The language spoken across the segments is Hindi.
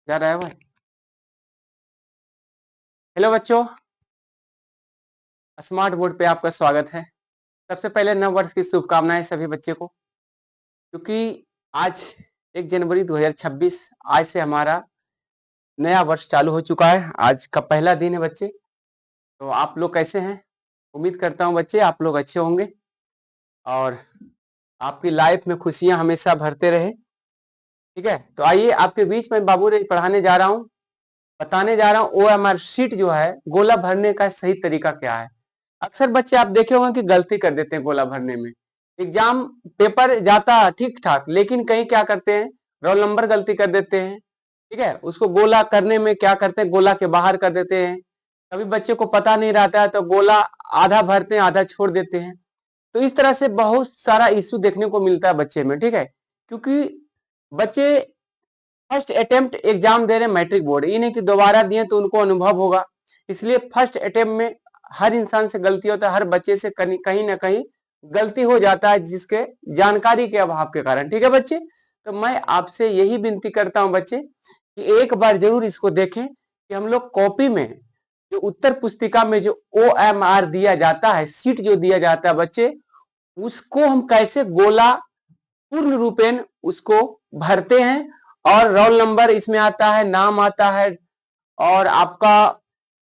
जा रहा है भाई। हेलो बच्चों, स्मार्ट बोर्ड पे आपका स्वागत है। सबसे पहले नव वर्ष की शुभकामनाएं सभी बच्चे को, क्योंकि आज 1 जनवरी 2026 आज से हमारा नया वर्ष चालू हो चुका है। आज का पहला दिन है बच्चे। तो आप लोग कैसे हैं? उम्मीद करता हूं बच्चे आप लोग अच्छे होंगे और आपकी लाइफ में खुशियां हमेशा भरते रहे। ठीक है, तो आइए आपके बीच में बाबू रे पढ़ाने जा रहा हूँ, बताने जा रहा हूँ OMR शीट जो है गोला भरने का सही तरीका क्या है। अक्सर बच्चे आप देखे होंगे कि गलती कर देते हैं गोला भरने में। एग्जाम पेपर जाता ठीक ठाक, लेकिन कहीं क्या करते हैं, रोल नंबर गलती कर देते हैं। ठीक है, उसको गोला करने में क्या करते हैं, गोला के बाहर कर देते हैं। कभी बच्चे को पता नहीं रहता है तो गोला आधा भरते हैं, आधा छोड़ देते हैं। तो इस तरह से बहुत सारा इश्यू देखने को मिलता है बच्चे में। ठीक है, क्योंकि बच्चे फर्स्ट अटेम्प्ट एग्जाम दे रहे हैं मैट्रिक बोर्ड, ये नहीं कि दोबारा दिए तो उनको अनुभव होगा। इसलिए फर्स्ट अटेम्प्ट में हर इंसान से गलती होता है, हर बच्चे से कहीं ना कहीं गलती हो जाता है, जिसके जानकारी के अभाव के कारण। ठीक है बच्चे, तो मैं आपसे यही विनती करता हूं बच्चे कि एक बार जरूर इसको देखें कि हम लोग कॉपी में जो उत्तर पुस्तिका में जो OMR दिया जाता है, सीट जो दिया जाता है बच्चे, उसको हम कैसे गोला पूर्ण रूपेण उसको भरते हैं। और रोल नंबर इसमें आता है, नाम आता है और आपका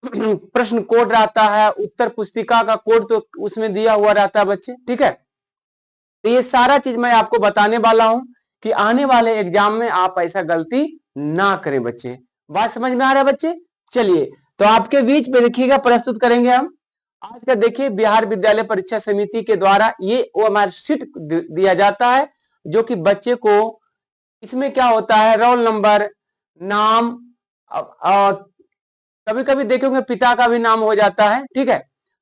प्रश्न कोड रहता है, उत्तर पुस्तिका का कोड तो उसमें दिया हुआ रहता है बच्चे। ठीक है, तो ये सारा चीज मैं आपको बताने वाला हूं कि आने वाले एग्जाम में आप ऐसा गलती ना करें बच्चे। बात समझ में आ रहा है बच्चे? चलिए, तो आपके बीच में देखिएगा, प्रस्तुत करेंगे हम आज का। देखिए, बिहार विद्यालय परीक्षा समिति के द्वारा ये OMR शीट दिया जाता है, जो कि बच्चे को इसमें क्या होता है, रोल नंबर, नाम और कभी कभी देखेंगे पिता का भी नाम हो जाता है। ठीक है,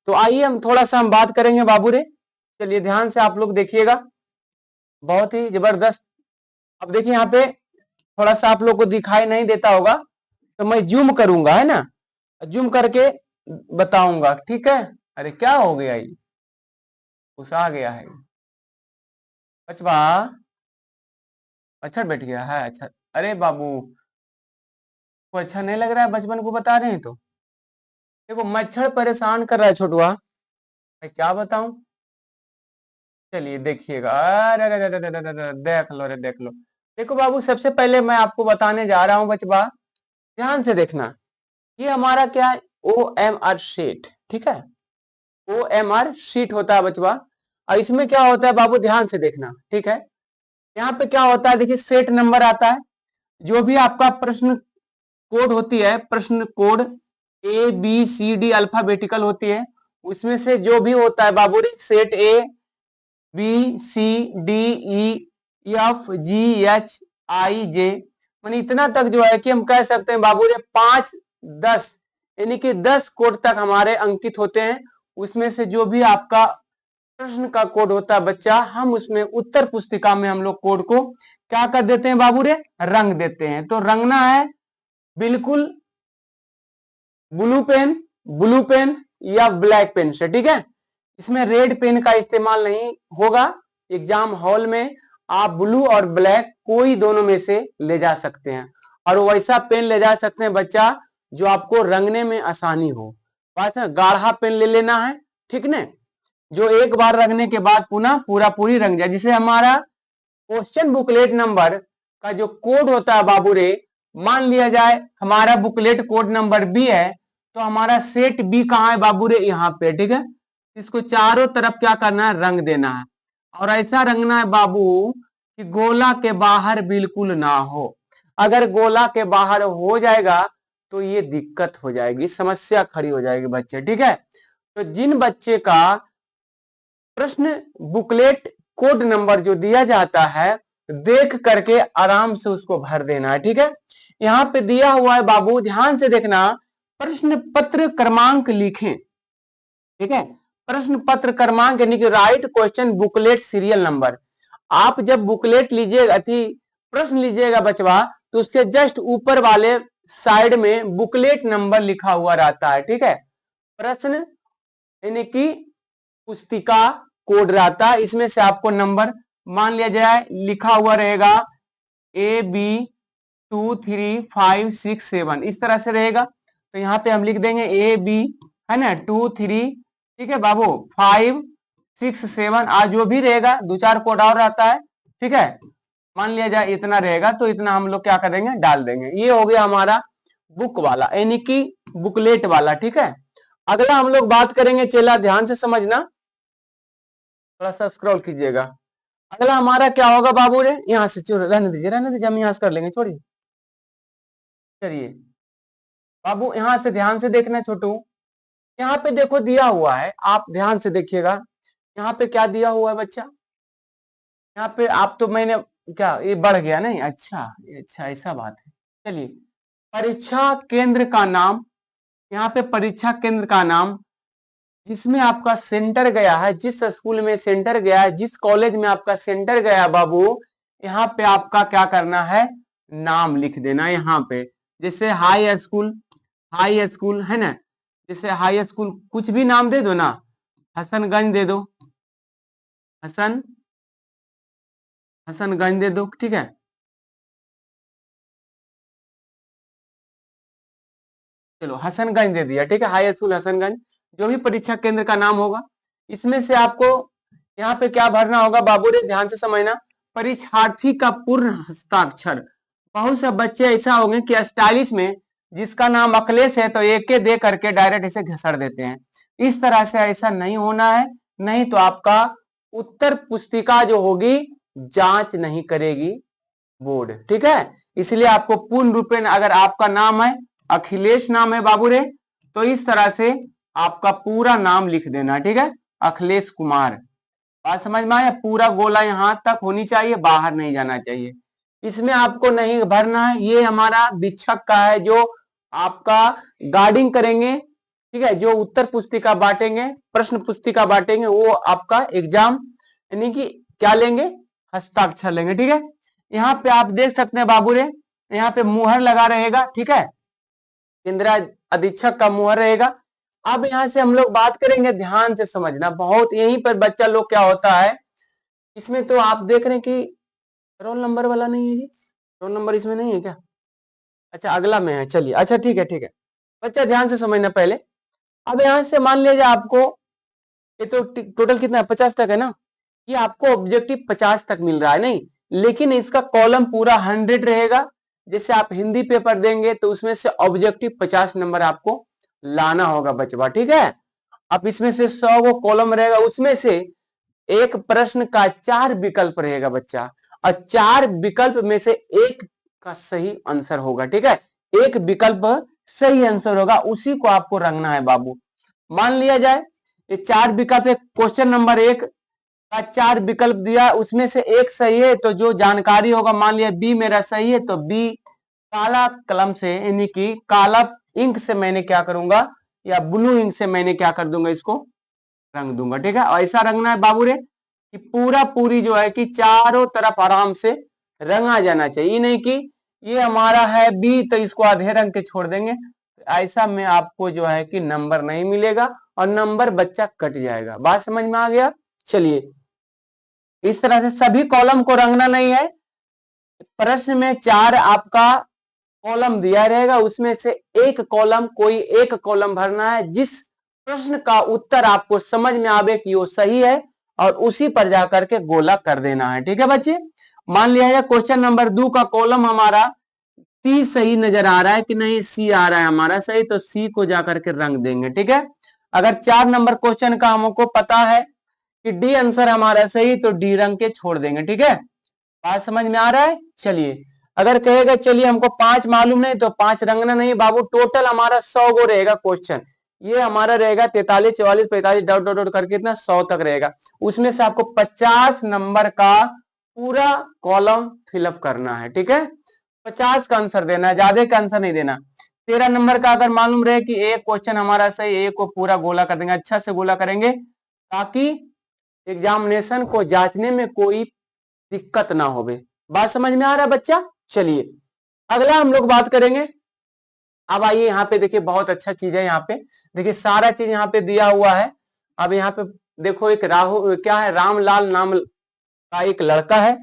तो आइए हम थोड़ा सा हम बात करेंगे बाबू रे। चलिए ध्यान से आप लोग देखिएगा, बहुत ही जबरदस्त। अब देखिए यहाँ पे थोड़ा सा आप लोग को दिखाई नहीं देता होगा, तो मैं जूम करूंगा, है ना, जूम करके बताऊंगा। ठीक है, अरे क्या हो गया, ये घुसा गया है बचवा, अच्छा बैठ गया है। अच्छा, अरे बाबू को अच्छा नहीं लग रहा है, बचपन को बता रहे हैं तो देखो मच्छर परेशान कर रहा है छोटुआ, मैं क्या बताऊं। चलिए देखिएगा, अरे अरे अरे अरे अरे अरे, देख लो रे देख लो। देखो बाबू, सबसे पहले मैं आपको बताने जा रहा हूं बचवा, ध्यान से देखना। ये हमारा क्या है, OMR शीट। ठीक है, OMR शीट होता है बचवा, और इसमें क्या होता है बाबू, ध्यान से देखना। ठीक है, यहाँ पे क्या होता है, देखिए सेट नंबर आता है, जो भी आपका प्रश्न कोड होती है, प्रश्न कोड ABCD अल्फाबेटिकल होती है, उसमें से जो भी होता है बाबू रे, सेट ABCDEFGHIJ, मानी इतना तक जो है कि हम कह सकते हैं बाबू रे 5-10, यानी कि 10 कोड तक हमारे अंकित होते हैं। उसमें से जो भी आपका प्रश्न का कोड होता है बच्चा, हम उसमें उत्तर पुस्तिका में हम लोग कोड को क्या कर देते हैं बाबू रे, रंग देते हैं। तो रंगना है बिल्कुल ब्लू पेन या ब्लैक पेन से। ठीक है, इसमें रेड पेन का इस्तेमाल नहीं होगा। एग्जाम हॉल में आप ब्लू और ब्लैक कोई दोनों में से ले जा सकते हैं, और वैसा पेन ले जा सकते हैं बच्चा जो आपको रंगने में आसानी हो। बात है, गाढ़ा पेन ले लेना है, ठीक ने, जो एक बार रंगने के बाद पुनः पूरा पूरी रंग जाए। जिसे हमारा क्वेश्चन बुकलेट नंबर का जो कोड होता है बाबू रे, मान लिया जाए हमारा बुकलेट कोड नंबर B है, तो हमारा सेट B कहाँ है बाबू रे, यहाँ पे। ठीक है, इसको चारों तरफ क्या करना है, रंग देना है, और ऐसा रंगना है बाबू कि गोला के बाहर बिल्कुल ना हो। अगर गोला के बाहर हो जाएगा तो ये दिक्कत हो जाएगी, समस्या खड़ी हो जाएगी बच्चे। ठीक है, तो जिन बच्चे का प्रश्न बुकलेट कोड नंबर जो दिया जाता है, देख करके आराम से उसको भर देना है। ठीक है, यहाँ पे दिया हुआ है बाबू, ध्यान से देखना, प्रश्न पत्र क्रमांक लिखें। ठीक है, प्रश्न पत्र क्रमांक यानी कि right question booklet serial number. आप जब बुकलेट लीजिएगा, प्रश्न लीजिएगा बचवा, तो उसके जस्ट ऊपर वाले साइड में बुकलेट नंबर लिखा हुआ रहता है। ठीक है, प्रश्न यानी कि पुस्तिका कोड रहता है, इसमें से आपको नंबर मान लिया जाए लिखा हुआ रहेगा AB 2 3 5 6 7 इस तरह से रहेगा। तो यहाँ पे हम लिख देंगे ए बी, है ना, 2 3, ठीक है बाबू, 5 6 7, आज जो भी रहेगा 2-4 कोड और रहता है, ठीक है। मान लिया जाए इतना रहेगा तो इतना हम लोग क्या करेंगे, डाल देंगे। ये हो गया हमारा बुक वाला, यानी कि बुकलेट वाला, ठीक है। अगला हम लोग बात करेंगे, चला ध्यान से समझना, थोड़ा सा स्क्रॉल कीजिएगा। अगला हमारा क्या होगा बाबू रे, यहाँ से रहने दीजिए, रहने दीजिए, हम यहाँ से कर लेंगे, छोड़िए। चलिए बाबू यहाँ से ध्यान से देखना छोटू, यहाँ पे देखो दिया हुआ है, आप ध्यान से देखिएगा। यहाँ पे क्या दिया हुआ है बच्चा, यहाँ पे आप तो मैंने क्या ये बढ़ गया नहीं, अच्छा अच्छा ऐसा बात है। चलिए परीक्षा केंद्र का नाम, यहाँ पे परीक्षा केंद्र का नाम जिसमें आपका सेंटर गया है, जिस स्कूल में सेंटर गया है, जिस कॉलेज में आपका सेंटर गया बाबू, यहाँ पे आपका क्या करना है, नाम लिख देना यहाँ पे। जैसे हाई स्कूल है ना, जैसे हाई स्कूल कुछ भी नाम दे दो ना, हसनगंज दे दो, हसनगंज दे दो, ठीक है। चलो हसनगंज दे दिया, ठीक है, हाई स्कूल हसनगंज, जो भी परीक्षा केंद्र का नाम होगा। इसमें से आपको यहाँ पे क्या भरना होगा बाबू रे, ध्यान से समझना, परीक्षार्थी का पूर्ण हस्ताक्षर। बहुत से बच्चे ऐसा होंगे कि स्टाइलिश में जिसका नाम अखिलेश है तो एक दे करके डायरेक्ट इसे घसड़ देते हैं। इस तरह से ऐसा नहीं होना है, नहीं तो आपका उत्तर पुस्तिका जो होगी जांच नहीं करेगी बोर्ड, ठीक है। इसलिए आपको पूर्ण रूपेण, अगर आपका नाम है अखिलेश नाम है बाबू रे, तो इस तरह से आपका पूरा नाम लिख देना, ठीक है, अखिलेश कुमार। बात समझ में आया, पूरा गोला यहां तक होनी चाहिए, बाहर नहीं जाना चाहिए। इसमें आपको नहीं भरना है, ये हमारा शिक्षक का है जो आपका गार्डिंग करेंगे, ठीक है, जो उत्तर पुस्तिका बांटेंगे, प्रश्न पुस्तिका बांटेंगे, वो आपका एग्जाम यानी कि क्या लेंगे, हस्ताक्षर लेंगे, ठीक है। यहाँ पे आप देख सकते हैं बाबू रे, यहाँ पे मुहर लगा रहेगा, ठीक है, केंद्र अधीक्षक का मुहर रहेगा। अब यहाँ से हम लोग बात करेंगे, ध्यान से समझना, बहुत यहीं पर बच्चा लोग क्या होता है, इसमें तो आप देख रहे हैं कि रोल नंबर वाला नहीं है जी, रोल नंबर इसमें नहीं है क्या, अच्छा अगला में है, चलिए अच्छा ठीक है ठीक है। बच्चा ध्यान से समझना पहले, अब यहाँ से मान लीजिए आपको ये तो टोटल कितना है, 50 तक है ना, ये आपको ऑब्जेक्टिव 50 तक मिल रहा है नहीं, लेकिन इसका कॉलम पूरा 100 रहेगा। जैसे आप हिंदी पेपर देंगे तो उसमें से ऑब्जेक्टिव 50 नंबर आपको लाना होगा बचवा, ठीक है। अब इसमें से 100 वो कॉलम रहेगा, उसमें से एक प्रश्न का 4 विकल्प रहेगा बच्चा, और 4 विकल्प में से एक का सही आंसर होगा, ठीक है, एक विकल्प सही आंसर होगा, उसी को आपको रंगना है बाबू। मान लिया जाए ये 4 विकल्प है, क्वेश्चन नंबर 1 का 4 विकल्प दिया, उसमें से एक सही है, तो जो जानकारी होगा, मान लिया बी मेरा सही है, तो बी काला कलम से यानी कि काला इंक से मैंने क्या करूंगा, या ब्लू इंक से मैंने क्या कर दूंगा, इसको रंग दूंगा, ठीक है। ऐसा रंगना है बाबू रे कि पूरा पूरी जो है कि चारों तरफ आराम से रंगा जाना चाहिए, ये नहीं कि ये हमारा है बी तो इसको आधे रंग के छोड़ देंगे, ऐसा में आपको जो है कि नंबर नहीं मिलेगा और नंबर बच्चा कट जाएगा। बात समझ में आ गया, चलिए इस तरह से सभी कॉलम को रंगना नहीं है। प्रश्न में 4 आपका कॉलम दिया रहेगा, उसमें से एक कॉलम, कोई एक कॉलम भरना है, जिस प्रश्न का उत्तर आपको समझ में आवे कि वो सही है, और उसी पर जाकर के गोला कर देना है, ठीक है बच्चे। मान लिया जाए क्वेश्चन नंबर 2 का कॉलम हमारा सी सही नजर आ रहा है कि नहीं, सी आ रहा है हमारा सही, तो सी को जाकर के रंग देंगे, ठीक है। अगर 4 नंबर क्वेश्चन का हमको पता है कि डी आंसर हमारा सही, तो डी रंग के छोड़ देंगे, ठीक है। बात समझ में आ रहा है, चलिए अगर कहेगा चलिए हमको 5 मालूम नहीं, तो 5 रंगना नहीं बाबू, टोटल हमारा 100 गो रहेगा क्वेश्चन, ये हमारा रहेगा 43 44 45 डॉट डॉट डॉट करके इतना 100 तक रहेगा, उसमें से आपको 50 नंबर का पूरा कॉलम फिलअप करना है, ठीक है। 50 का आंसर देना है, ज्यादा का आंसर नहीं देना। 13 नंबर का अगर मालूम रहे कि एक क्वेश्चन हमारा सही, एक को पूरा गोला कर देंगे, अच्छा से गोला करेंगे ताकि एग्जामिनेशन को जांचने में कोई दिक्कत ना होवे। बात समझ में आ रहा है बच्चा, चलिए अगला हम लोग बात करेंगे। अब आइए यहाँ पे देखिए, बहुत अच्छा चीज है, यहाँ पे देखिए सारा चीज यहाँ पे दिया हुआ है। अब यहाँ पे देखो एक राहु क्या है, रामलाल नाम का एक लड़का है,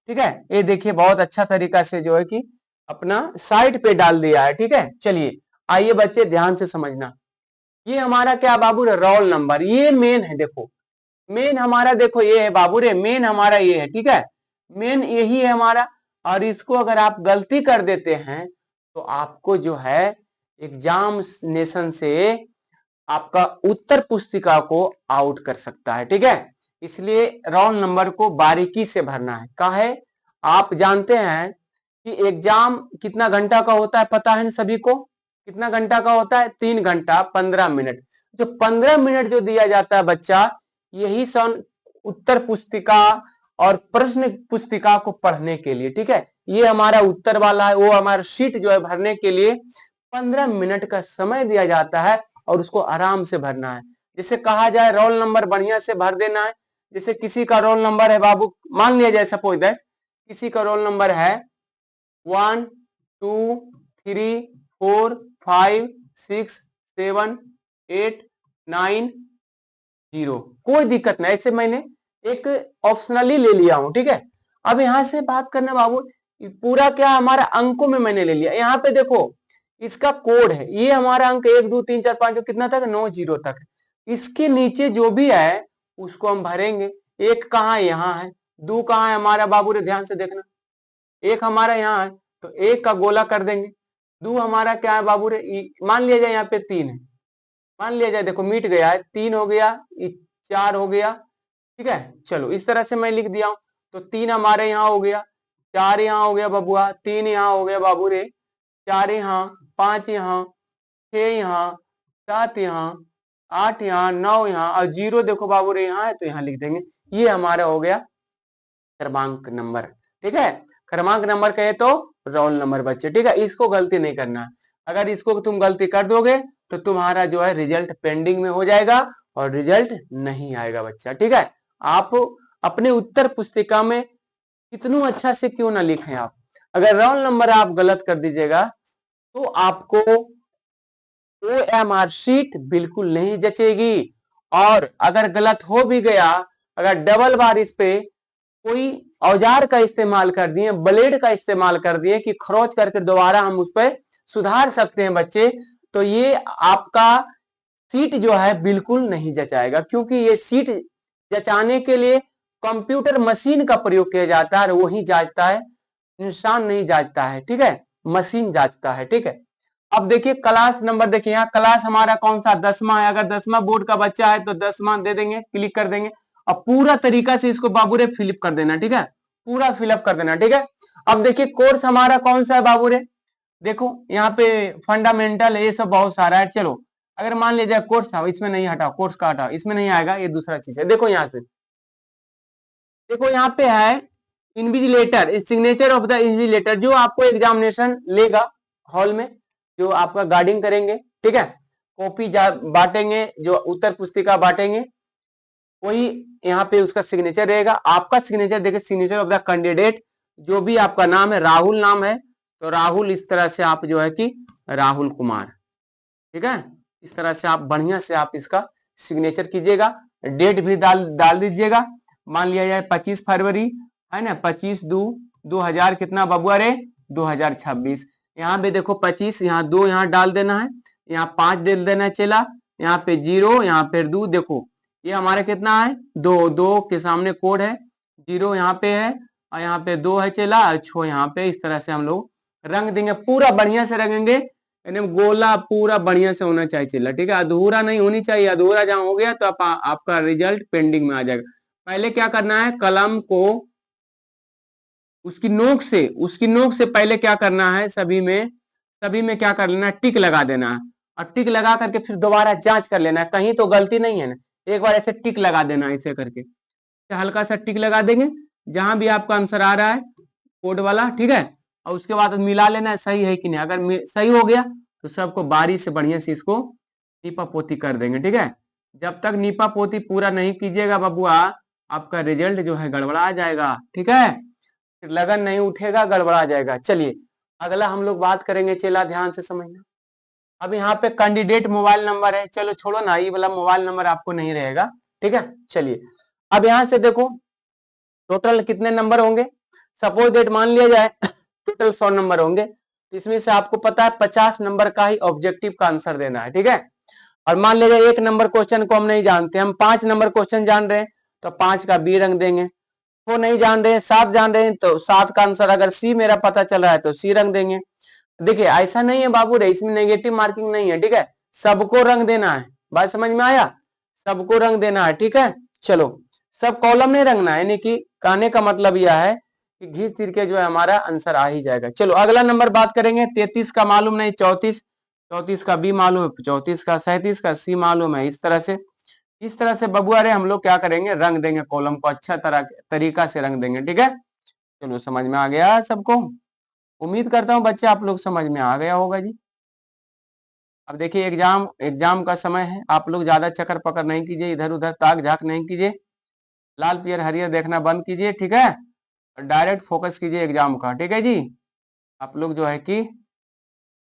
ठीक है, ये देखिए बहुत अच्छा तरीका से जो है कि अपना साइड पे डाल दिया है, ठीक है। चलिए आइए बच्चे ध्यान से समझना, ये हमारा क्या बाबू रे, रोल नंबर, ये मेन है। देखो मेन हमारा, देखो ये है बाबू रे, मेन हमारा ये है, ठीक है, मेन यही है हमारा। और इसको अगर आप गलती कर देते हैं तो आपको जो है एग्जामिनेशन से आपका उत्तर पुस्तिका को आउट कर सकता है, ठीक है। इसलिए रोल नंबर को बारीकी से भरना है। काहे, आप जानते हैं कि एग्जाम कितना घंटा का होता है, पता है सभी को, कितना घंटा का होता है, 3 घंटा 15 मिनट। जो 15 मिनट जो दिया जाता है बच्चा, यही सन उत्तर पुस्तिका और प्रश्न पुस्तिका को पढ़ने के लिए, ठीक है। ये हमारा उत्तर वाला है, वो हमारा शीट जो है भरने के लिए 15 मिनट का समय दिया जाता है और उसको आराम से भरना है। जैसे कहा जाए रोल नंबर बढ़िया से भर देना है। जैसे किसी का रोल नंबर है बाबू, मान लिया जाए सपोज दैट किसी का रोल नंबर है 1 2 3 4 5 6 7 8 9 0, कोई दिक्कत नहीं, ऐसे मैंने एक ऑप्शनली ले लिया हूं, ठीक है। अब यहां से बात करना बाबू, पूरा क्या हमारा अंकों में मैंने ले लिया। यहाँ पे देखो इसका कोड है, ये हमारा अंक 1 2 3 4 5 कितना तक, 9 0 तक। इसके नीचे जो भी है उसको हम भरेंगे। एक कहाँ यहाँ है, 2 कहाँ है हमारा बाबू रे, ध्यान से देखना, एक हमारा यहाँ है तो एक का गोला कर देंगे। 2 हमारा क्या है बाबू रे, मान लिया जाए यहाँ पे 3 है, मान लिया जाए, देखो मिट गया है, 3 हो गया, 4 हो गया, ठीक है। चलो इस तरह से मैं लिख दिया हूं, तो 3 हमारे यहाँ हो गया, 4 यहाँ हो गया बबुआ, 3 यहाँ हो गया बाबू रे, 4 यहाँ, 5 यहाँ, 6 यहाँ, 7 यहाँ, 8 यहाँ, 9 यहाँ और 0 देखो बाबू रे यहाँ है तो यहाँ लिख देंगे। ये हमारा हो गया क्रमांक नंबर, ठीक है। क्रमांक नंबर कहे तो रोल नंबर बच्चे, ठीक है। इसको गलती नहीं करना है, अगर इसको तुम गलती कर दोगे तो तुम्हारा जो है रिजल्ट पेंडिंग में हो जाएगा और रिजल्ट नहीं आएगा बच्चा, ठीक है। आप अपने उत्तर पुस्तिका में कितनू अच्छा से क्यों ना लिखें आप, अगर रोल नंबर आप गलत कर दीजिएगा तो आपको OMR शीट बिल्कुल नहीं जचेगी। और अगर गलत हो भी गया, अगर डबल बार इस पे कोई औजार का इस्तेमाल कर दिए, ब्लेड का इस्तेमाल कर दिए कि खरोच करके दोबारा हम उस पर सुधार सकते हैं बच्चे, तो ये आपका सीट जो है बिल्कुल नहीं जचाएगा, क्योंकि ये सीट जचाने के लिए कंप्यूटर मशीन का प्रयोग किया जाता है और वही जांचता है, इंसान नहीं जांचता है, ठीक है, मशीन जांचता है, ठीक है। अब देखिए क्लास नंबर, देखिए यहाँ क्लास हमारा कौन सा, 10वां है। अगर 10वां बोर्ड का बच्चा है तो 10वां दे देंगे, क्लिक कर देंगे और पूरा तरीका से इसको बाबू रे फिलअप कर देना, ठीक है, पूरा फिलअप कर देना, ठीक है। अब देखिए कोर्स हमारा कौन सा है बाबू रे, देखो यहाँ पे फंडामेंटल है, ये सब बहुत सारा है। चलो अगर मान लीजिए कोर्स था, इसमें नहीं हटाओ, कोर्स का हटाओ, इसमें नहीं आएगा, ये दूसरा चीज है। देखो यहाँ से, देखो यहाँ पे है invigilator, signature of the invigilator, जो आपको एग्जामिनेशन लेगा हॉल में, जो आपका गार्डिंग करेंगे, ठीक है, कॉपी बांटेंगे, जो उत्तर पुस्तिका बांटेंगे, वही यहाँ पे उसका सिग्नेचर रहेगा। आपका सिग्नेचर देखिए, सिग्नेचर ऑफ द कैंडिडेट, जो भी आपका नाम है, राहुल नाम है तो राहुल, इस तरह से आप जो है कि राहुल कुमार, ठीक है, इस तरह से आप बढ़िया से आप इसका सिग्नेचर कीजिएगा। डेट भी डाल दीजिएगा, मान लिया जाए 25 फरवरी है ना, 25/2/2000 कितना बबुआ रे, 2026। यहाँ पे देखो 25, यहाँ 2 यहाँ डाल देना है, यहाँ 5 डाल देना है चला, यहाँ पे 0, यहाँ पे 2, देखो ये हमारा कितना है, 2 के सामने कोड है, 0 यहाँ पे है और यहाँ पे 2 है चला, 6 यहाँ पे। इस तरह से हम लोग रंग देंगे, पूरा बढ़िया से रंगेंगे, यानी गोला पूरा बढ़िया से होना चाहिए चला, ठीक है, अधूरा नहीं होनी चाहिए, अधूरा जहां हो गया तो आपका रिजल्ट पेंडिंग में आ जाएगा। पहले क्या करना है, कलम को उसकी नोक से पहले क्या करना है, सभी में क्या कर लेना है, टिक लगा देना है और टिक लगा करके फिर दोबारा जांच कर लेना है, कहीं तो गलती नहीं है ना, एक बार ऐसे टिक लगा देना है, ऐसे करके हल्का सा टिक लगा देंगे जहां भी आपका आंसर आ रहा है कोड वाला, ठीक है, और उसके बाद मिला लेना है सही है कि नहीं। अगर सही हो गया तो सबको बारी से बढ़िया से इसको नीपा पोती कर देंगे, ठीक है। जब तक नीपा पोती पूरा नहीं कीजिएगा बबुआ, आपका रिजल्ट जो है गड़बड़ा जाएगा, ठीक है, फिर लगन नहीं उठेगा, गड़बड़ा जाएगा। चलिए अगला हम लोग बात करेंगे, चला ध्यान से समझना। अब यहाँ पे कैंडिडेट मोबाइल नंबर है, चलो छोड़ो ना, ये वाला मोबाइल नंबर आपको नहीं रहेगा, ठीक है। चलिए अब यहाँ से देखो टोटल कितने नंबर होंगे, सपोज डेट मान लिया जाए टोटल 100 नंबर होंगे, इसमें से आपको पता है 50 नंबर का ही ऑब्जेक्टिव का आंसर देना है, ठीक है। और मान लीजिए 1 नंबर क्वेश्चन को हम नहीं जानते, हम 5 नंबर क्वेश्चन जान रहे हैं तो 5 का बी रंग देंगे, वो नहीं जान रहे हैं 7 जान रहे हैं तो 7 का आंसर अगर सी मेरा पता चल रहा है तो सी रंग देंगे। देखिए ऐसा नहीं है बाबू रे, इसमें नेगेटिव मार्किंग नहीं है, ठीक है, सबको रंग देना है, बात समझ में आया, सबको रंग देना है, ठीक है। चलो सब कॉलम नहीं रंगना है, यानी कि कहने का मतलब यह है कि घीस तीर के जो है हमारा आंसर आ ही जाएगा। चलो अगला नंबर बात करेंगे, 33 का मालूम नहीं 34, 34 का बी मालूम है 34 का, 37 का सी मालूम है। इस तरह से बबुआ रे हम लोग क्या करेंगे, रंग देंगे कॉलम को, अच्छा तरीका से रंग देंगे, ठीक है। चलो समझ में आ गया सबको, उम्मीद करता हूँ बच्चे आप लोग समझ में आ गया होगा जी। अब देखिए एग्जाम का समय है, आप लोग ज्यादा चक्कर पकड़ नहीं कीजिए, इधर उधर ताक झाक नहीं कीजिए, लाल पियर हरियर देखना बंद कीजिए, ठीक है, और डायरेक्ट फोकस कीजिए एग्जाम का, ठीक है जी। आप लोग जो है कि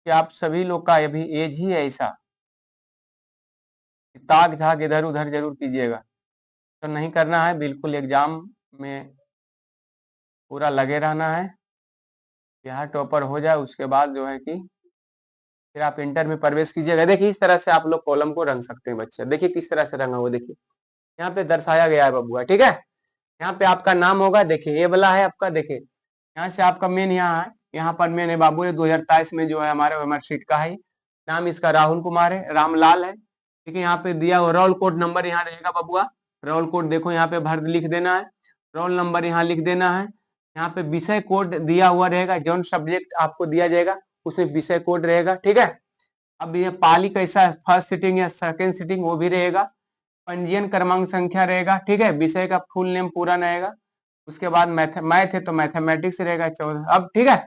आप सभी लोग का अभी एज ही है ऐसा, ताक झाक इधर उधर जरूर कीजिएगा, तो नहीं करना है, बिल्कुल एग्जाम में पूरा लगे रहना है, यहाँ टॉपर हो जाए उसके बाद जो है कि फिर आप इंटर में प्रवेश कीजिएगा। देखिए इस तरह से आप लोग कॉलम को रंग सकते हैं बच्चे, देखिए किस तरह से रंगा हुआ, देखिए यहाँ पे दर्शाया गया है बबुआ, ठीक है। यहाँ पे आपका नाम होगा, देखिए ये वाला है आपका, देखिए यहाँ से आपका मेन यहाँ है, यहाँ पर मैंने बाबू ने 2023 में जो है हमारे मार्कशीट का है, नाम इसका राहुल कुमार है, रामलाल है, ठीक है। यहाँ पे दिया हुआ रोल कोड नंबर यहाँ रहेगा बबुआ, रोल कोड देखो यहाँ पे भर लिख देना है, रोल नंबर यहाँ लिख देना है, यहाँ पे विषय कोड दिया हुआ रहेगा, जौन सब्जेक्ट आपको दिया जाएगा उसमें विषय कोड रहेगा, ठीक है। अब ये पाली कैसा है, फर्स्ट सिटिंग या सेकंड सिटिंग वो भी रहेगा, पंजीयन क्रमांक संख्या रहेगा, ठीक है, विषय का फुल नेम पूरा रहेगा, उसके बाद मैथ है तो मैथमेटिक्स रहेगा 14। अब ठीक है,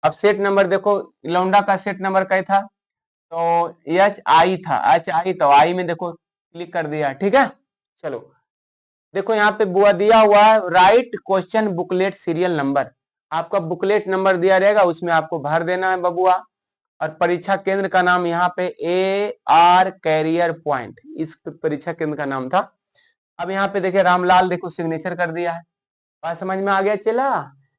अब सेट नंबर देखो, लौंडा का सेट नंबर क्या था, तो HI था, HI तो आई में देखो क्लिक कर दिया, ठीक है। चलो देखो यहाँ पे बुआ दिया हुआ है, right question booklet serial number, आपका बुकलेट नंबर दिया रहेगा उसमें आपको भर देना है बबुआ, और परीक्षा केंद्र का नाम यहाँ पे AR कैरियर पॉइंट, इस परीक्षा केंद्र का नाम था। अब यहाँ पे देखिए रामलाल देखो सिग्नेचर कर दिया है, बात समझ में आ गया चला।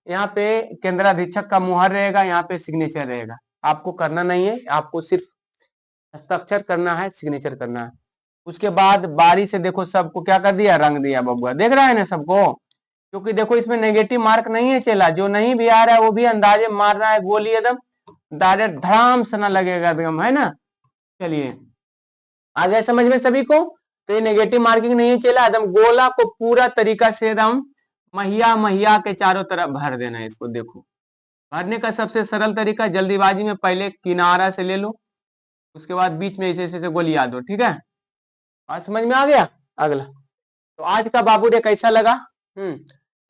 यहाँ पे केंद्राधीक्षक का मुहर रहेगा, यहाँ पे सिग्नेचर रहेगा, आपको करना नहीं है, आपको सिर्फ हस्ताक्षर करना है, सिग्नेचर करना है। उसके बाद बारी से देखो सबको क्या कर दिया, रंग दिया बबुआ, देख रहा है ना सबको, क्योंकि देखो इसमें नेगेटिव मार्क नहीं है चला, जो नहीं भी आ रहा है वो भी अंदाजे मारना है, गोली एकदम डायरेक्ट धड़ाम से ना लगेगा एकदम, है ना। चलिए आ गया समझ में सभी को, तो ये नेगेटिव मार्किंग नहीं चला, एकदम गोला को पूरा तरीका से एकदम महिया महिया के चारों तरफ भर देना है इसको। देखो भरने का सबसे सरल तरीका, जल्दीबाजी में पहले किनारा से ले लो, उसके बाद बीच में ऐसे ऐसे गोलियां दो, ठीक है, बात समझ में आ गया। अगला तो आज का बाबू रे कैसा लगा,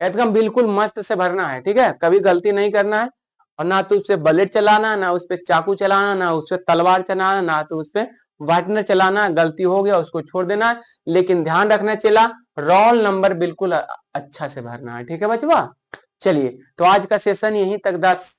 एकदम बिल्कुल मस्त से भरना है, ठीक है, कभी गलती नहीं करना है, और ना तो उससे ब्लेड चलाना, ना उस पर चाकू चलाना, ना उस पर तलवार चलाना, ना तो उस पर वाइटनर चलाना, गलती हो गया उसको छोड़ देना है, लेकिन ध्यान रखना चला रोल नंबर बिल्कुल अच्छा से भरना है, ठीक है बचवा। चलिए तो आज का सेशन यहीं तक 10